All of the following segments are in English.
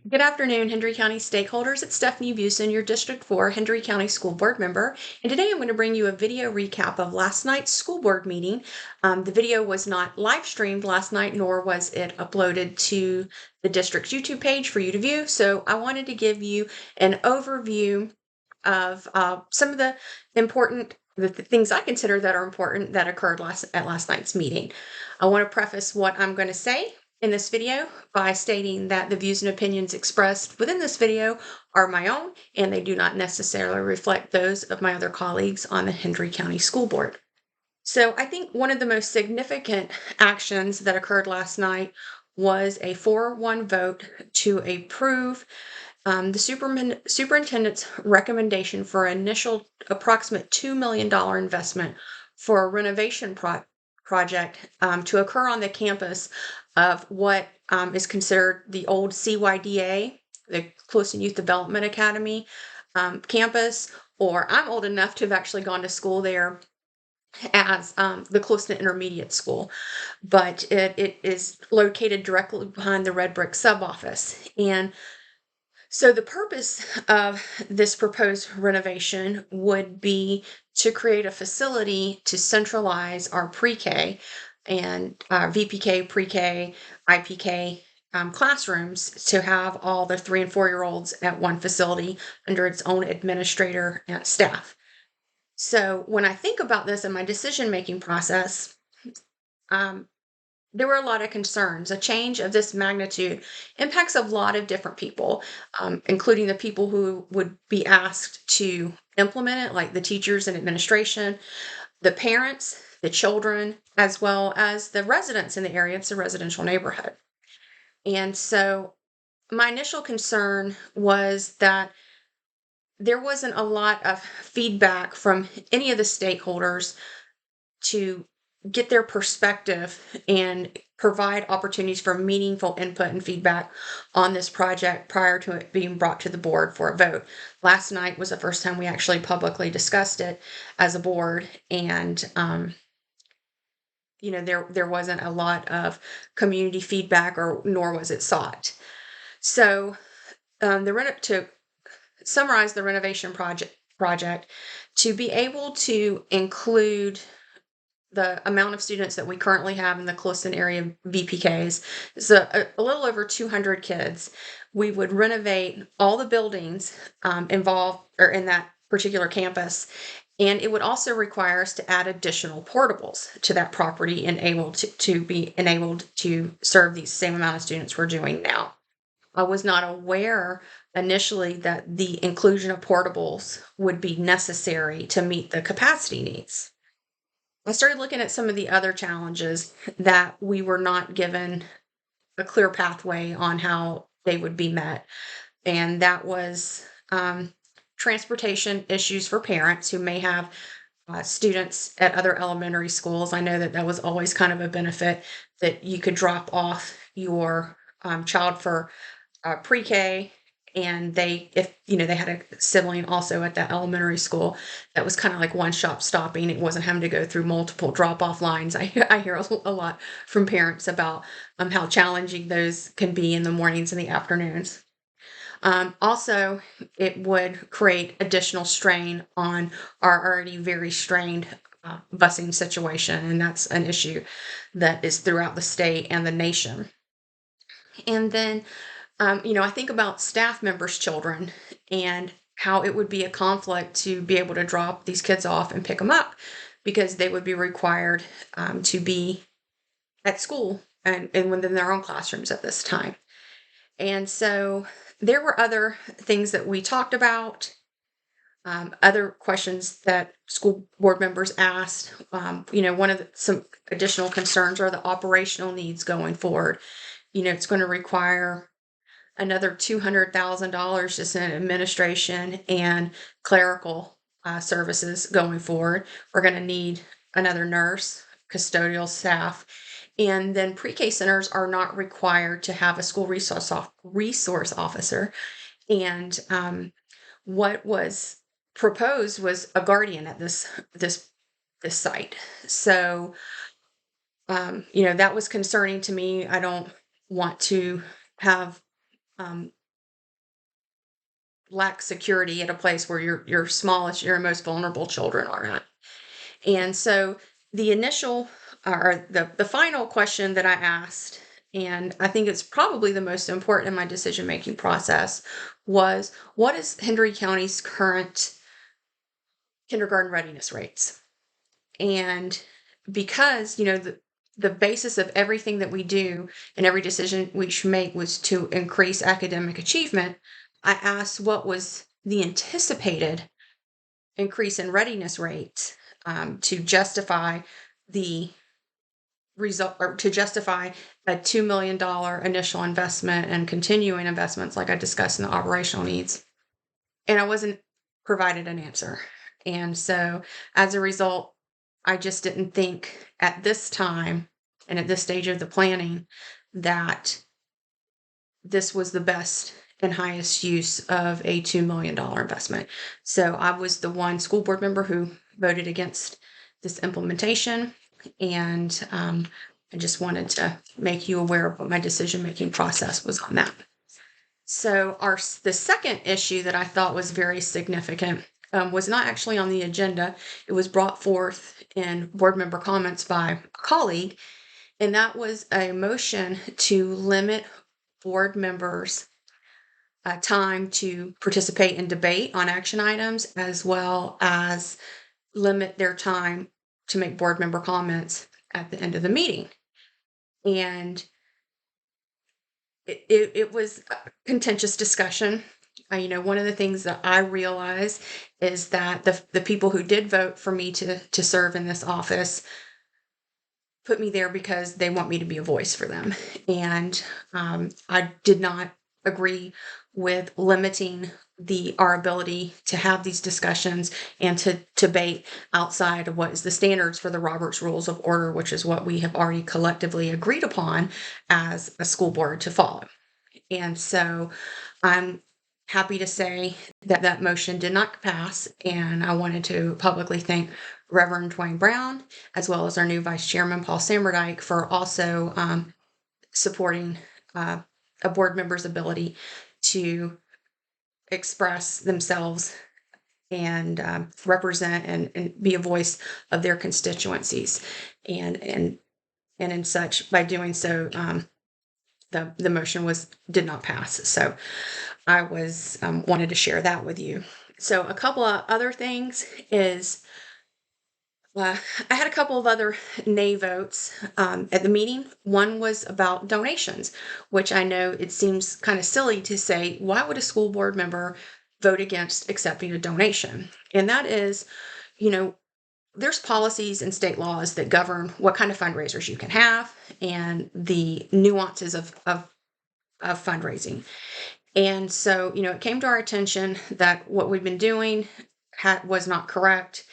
Good afternoon, Hendry County stakeholders. It's Stephanie Busin, your District 4 Hendry County School Board member. And today I'm going to bring you a video recap of last night's school board meeting. The video was not live streamed last night, nor was it uploaded to the district's YouTube page for you to view. So I wanted to give you an overview of some of the things I consider that are important that occurred at last night's meeting. I want to preface what I'm going to say in this video by stating that the views and opinions expressed within this video are my own, and they do not necessarily reflect those of my other colleagues on the Hendry County School Board. So I think one of the most significant actions that occurred last night was a 4-1 vote to approve the superintendent's recommendation for an initial approximate $2 million investment for a renovation project to occur on the campus of what is considered the old CYDA, the Close Youth Development Academy campus, or I'm old enough to have actually gone to school there as the Close-Knit Intermediate School, but it is located directly behind the Red Brick sub office. And so the purpose of this proposed renovation would be to create a facility to centralize our pre-K and VPK, pre-K, IPK classrooms to have all the 3 and 4-year-olds at one facility under its own administrator and staff. So when I think about this in my decision-making process, there were a lot of concerns. A change of this magnitude impacts a lot of different people, including the people who would be asked to implement it, like the teachers and administration, the parents, the children, as well as the residents in the area. It's a residential neighborhood. And so my initial concern was that there wasn't a lot of feedback from any of the stakeholders to get their perspective and provide opportunities for meaningful input and feedback on this project prior to it being brought to the board for a vote. Last night was the first time we actually publicly discussed it as a board, and there wasn't a lot of community feedback, or nor was it sought. So to summarize the renovation project, to be able to include the amount of students that we currently have in the Closton area VPKs is a little over 200 kids. We would renovate all the buildings involved or in that particular campus, and it would also require us to add additional portables to that property and able to be enabled to serve these same amount of students we're doing now. I was not aware initially that the inclusion of portables would be necessary to meet the capacity needs. I started looking at some of the other challenges that we were not given a clear pathway on how they would be met. And that was transportation issues for parents who may have students at other elementary schools. I know that that was always kind of a benefit, that you could drop off your child for pre-K, and if they had a sibling also at that elementary school, that was kind of like one shop stopping. It wasn't having to go through multiple drop-off lines. I hear a lot from parents about how challenging those can be in the mornings and the afternoons. Also, it would create additional strain on our already very strained busing situation, and that's an issue that is throughout the state and the nation. And then I think about staff members' children and how it would be a conflict to be able to drop these kids off and pick them up, because they would be required to be at school and within their own classrooms at this time. And so there were other things that we talked about, other questions that school board members asked. One of some additional concerns are the operational needs going forward. It's going to require another $200,000 just in administration and clerical services going forward. We're going to need another nurse, custodial staff, and then pre-K centers are not required to have a school resource officer. And what was proposed was a guardian at this site. So that was concerning to me. I don't want to have lack security at a place where your smallest, your most vulnerable children are at. And so the initial or the final question that I asked, and I think it's probably the most important in my decision making process, was what is Hendry County's current kindergarten readiness rates? And because, the basis of everything that we do and every decision we should make was to increase academic achievement, I asked what was the anticipated increase in readiness rates to justify the result, or to justify a $2 million initial investment and continuing investments like I discussed in the operational needs. And I wasn't provided an answer. And so as a result, I just didn't think at this time and at this stage of the planning that this was the best and highest use of a $2 million investment. So I was the one school board member who voted against this implementation. And I just wanted to make you aware of what my decision-making process was on that. So the second issue that I thought was very significant was not actually on the agenda. It was brought forth in board member comments by a colleague, and that was a motion to limit board members' time to participate in debate on action items, as well as limit their time to make board member comments at the end of the meeting. And it was a contentious discussion. One of the things that I realize is that the people who did vote for me to serve in this office put me there because they want me to be a voice for them. And I did not agree with limiting our ability to have these discussions and to debate outside of what is the standards for the Roberts Rules of Order, which is what we have already collectively agreed upon as a school board to follow. And so I'm happy to say that that motion did not pass, and I wanted to publicly thank Reverend Dwayne Brown, as well as our new Vice Chairman, Paul Sammerdyke, for also supporting a board member's ability to express themselves and represent and be a voice of their constituencies. And in such, by doing so, the motion did not pass. So I was wanted to share that with you. So a couple of other things is I had a couple of other nay votes at the meeting. One was about donations, which I know it seems kind of silly to say, why would a school board member vote against accepting a donation? And that is, there's policies and state laws that govern what kind of fundraisers you can have and the nuances of fundraising. And so, it came to our attention that what we've been doing was not correct.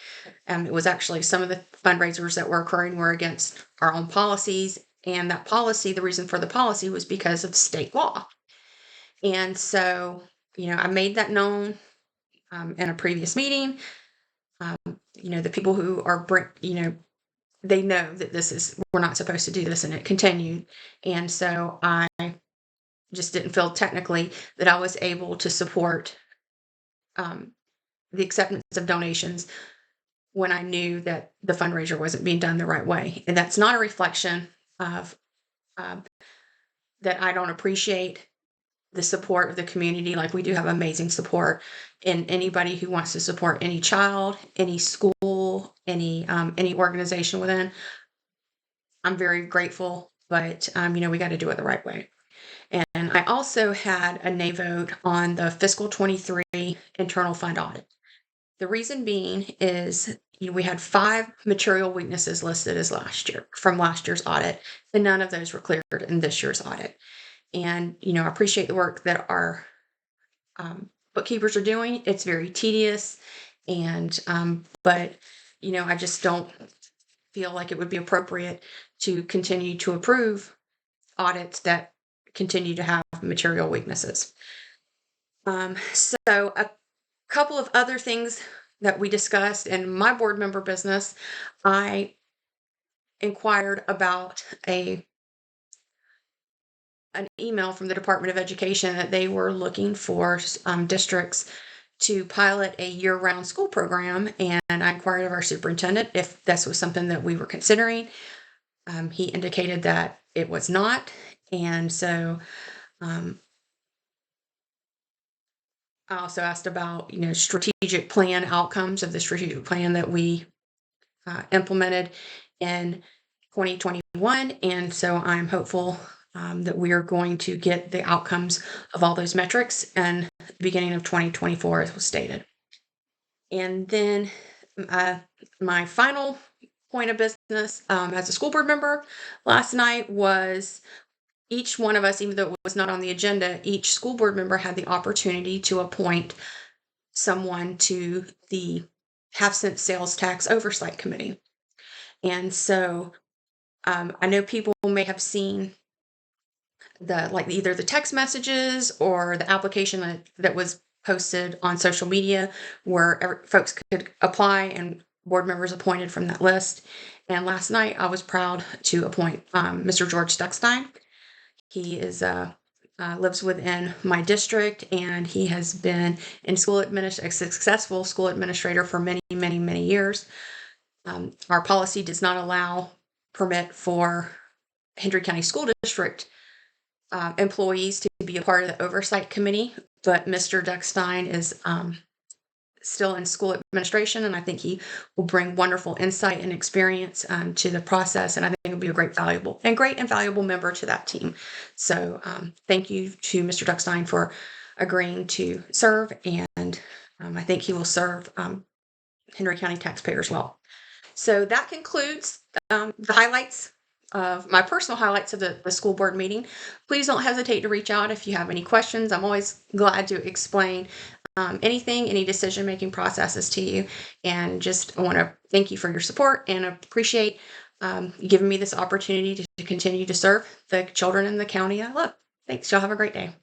It was actually some of the fundraisers that were occurring were against our own policies. And that policy, the reason for the policy was because of state law. And so, I made that known in a previous meeting. The people who are, they know that we're not supposed to do this, and it continued. And so I just didn't feel technically that I was able to support the acceptance of donations when I knew that the fundraiser wasn't being done the right way. And that's not a reflection of that I don't appreciate the support of the community. Like, we do have amazing support in anybody who wants to support any child, any school, any organization within. I'm very grateful, but we got to do it the right way. And I also had a nay vote on the fiscal 23 internal fund audit. The reason being is we had 5 material weaknesses listed as from last year's audit, and none of those were cleared in this year's audit. And, I appreciate the work that our bookkeepers are doing. It's very tedious, and but I just don't feel like it would be appropriate to continue to approve audits that continue to have material weaknesses. So a couple of other things that we discussed in my board member business, I inquired about a an email from the Department of Education that they were looking for districts to pilot a year-round school program, and I inquired of our superintendent if this was something that we were considering. He indicated that it was not, and so I also asked about strategic plan outcomes of the strategic plan that we implemented in 2021, and so I'm hopeful that we are going to get the outcomes of all those metrics in the beginning of 2024, as was stated. And then my final point of business as a school board member last night was each one of us, even though it was not on the agenda, each school board member had the opportunity to appoint someone to the half-cent sales tax oversight committee. And so I know people may have seen either the text messages or the application that was posted on social media where folks could apply and board members appointed from that list. And last night I was proud to appoint Mr. George Stuckstein. He is lives within my district, and he has been a successful school administrator for many, many, many years. Our policy does not permit for Hendry County School District employees to be a part of the oversight committee, but Mr. Duckstein is still in school administration, and I think he will bring wonderful insight and experience to the process, and I think he'll be a great and valuable member to that team. So thank you to Mr. Duckstein for agreeing to serve, and I think he will serve Hendry County taxpayers well. So that concludes the highlights of my personal highlights of the school board meeting. Please don't hesitate to reach out if you have any questions. I'm always glad to explain any decision-making processes to you. And I want to thank you for your support and appreciate giving me this opportunity to continue to serve the children in the county I love. Thanks. Y'all have a great day.